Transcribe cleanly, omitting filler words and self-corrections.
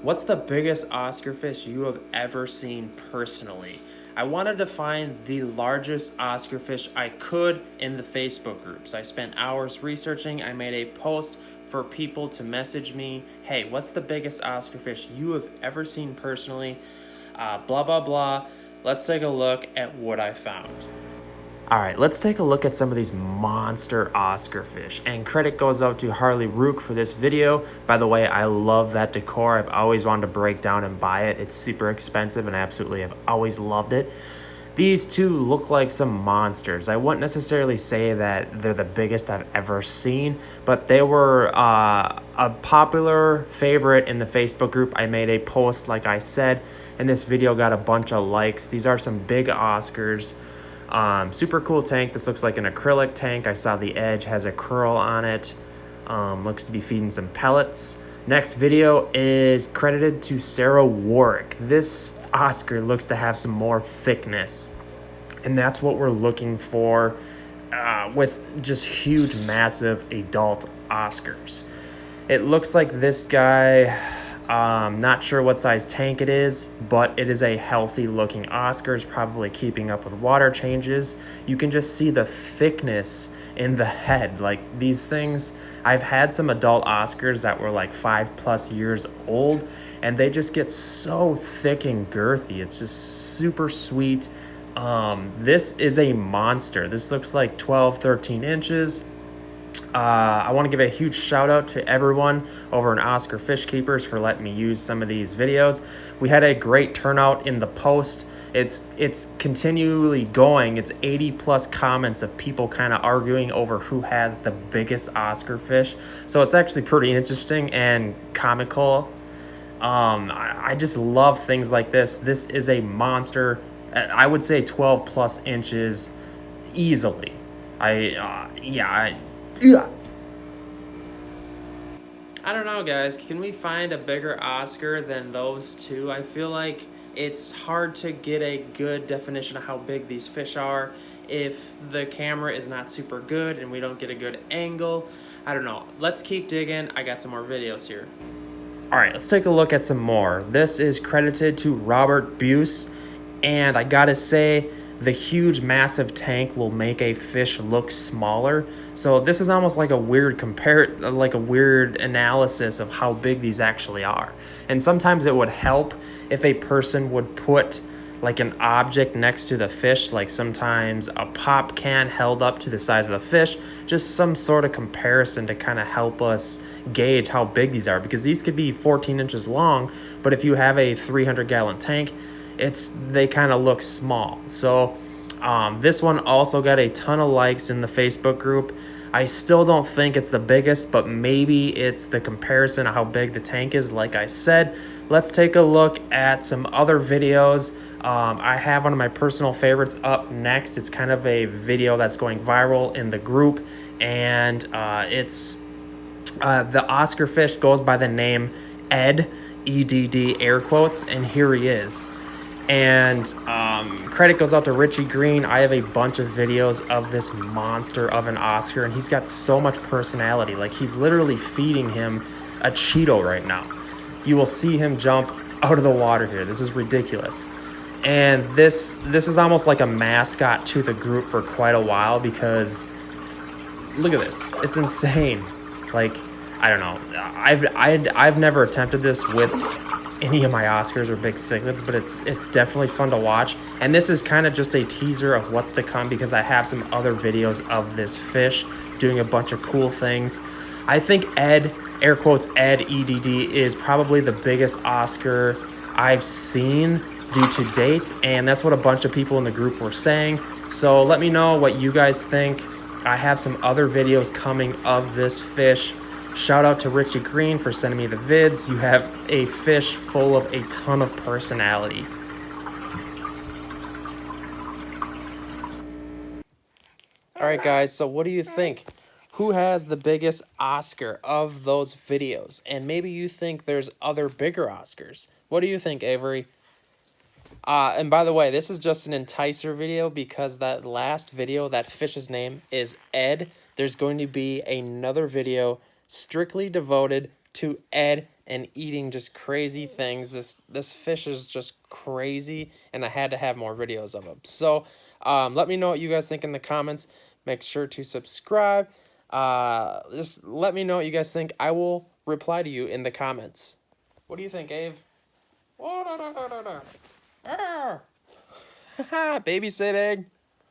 What's the biggest Oscar fish you have ever seen personally? I wanted to find the largest Oscar fish I could in the Facebook groups. I spent hours researching. I made a post for people to message me, hey, what's the biggest Oscar fish you have ever seen personally? Blah, blah, blah. Let's take a look at what I found. All right, let's take a look at some of these monster Oscar fish. And credit goes out to Harley Rook for this video. By the way, I love that decor. I've always wanted to break down and buy it. It's super expensive and I absolutely have always loved it. These two look like some monsters. I wouldn't necessarily say that they're the biggest I've ever seen, but they were a popular favorite in the Facebook group. I made a post, like I said, and this video got a bunch of likes. These are some big Oscars. Super cool tank. This looks like an acrylic tank. I saw the edge has a curl on it. Looks to be feeding some pellets. Next video is credited to Sarah Warwick. This Oscar looks to have some more thickness, and that's what we're looking for with just huge, massive adult Oscars. It looks like this guy, not sure what size tank it is, but it is a healthy looking Oscar. It's probably keeping up with water changes. You can just see the thickness in the head. Like these things, I've had some adult Oscars that were like 5+ years old, and they just get so thick and girthy. It's just super sweet. This is a monster. This looks like 12-13 inches. I want to give a huge shout out to everyone over in Oscar Fish Keepers for letting me use some of these videos. We had a great turnout in the post. It's continually going. It's 80+ comments of people kind of arguing over who has the biggest Oscar fish. So it's actually pretty interesting and comical. I just love things like this. This is a monster. I would say 12+ inches easily. Yeah. I don't know, guys. Can we find a bigger Oscar than those two? I feel like it's hard to get a good definition of how big these fish are if the camera is not super good and we don't get a good angle. I don't know. Let's keep digging. I got some more videos here. All right, let's take a look at some more. This is credited to Robert Buse, and I gotta say, the huge massive tank will make a fish look smaller. So this is almost like a weird analysis of how big these actually are. And sometimes it would help if a person would put like an object next to the fish, like sometimes a pop can held up to the size of the fish, just some sort of comparison to kind of help us gauge how big these are, because these could be 14 inches long, but if you have a 300-gallon tank, they kind of look small. So this one also got a ton of likes in the Facebook group. I still don't think it's the biggest, but maybe it's the comparison of how big the tank is. Like I said, let's take a look at some other videos. I have one of my personal favorites up next. It's kind of a video that's going viral in the group, and it's the Oscar fish goes by the name Ed, EDD, air quotes, and here he is. And credit goes out to Richie Green. I have a bunch of videos of this monster of an Oscar, and he's got so much personality. Like, he's literally feeding him a Cheeto right now. You will see him jump out of the water here. This is ridiculous. And this is almost like a mascot to the group for quite a while, because look at this. It's insane. Like, I don't know. I've never attempted this with any of my Oscars or big cichlids, but it's definitely fun to watch. And this is kind of just a teaser of what's to come, because I have some other videos of this fish doing a bunch of cool things. I think Ed, air quotes Ed, EDD, is probably the biggest Oscar I've seen due to date, and that's what a bunch of people in the group were saying. So let me know what you guys think. I have some other videos coming of this fish. Shout out to Richie Green for sending me the vids. You have a fish full of a ton of personality. All right, guys, so what do you think? Who has the biggest Oscar of those videos? And maybe you think there's other bigger Oscars. What do you think, Avery? And by the way, this is just an enticer video, because that last video, that fish's name is Ed. There's going to be another video strictly devoted to Ed and eating just crazy things. This fish is just crazy, and I had to have more videos of him. So let me know what you guys think in the comments. Make sure to subscribe. Just let me know what you guys think. I will reply to you in the comments. What do you think, Ave? Oh, no, no, no, no, no. Babysitting.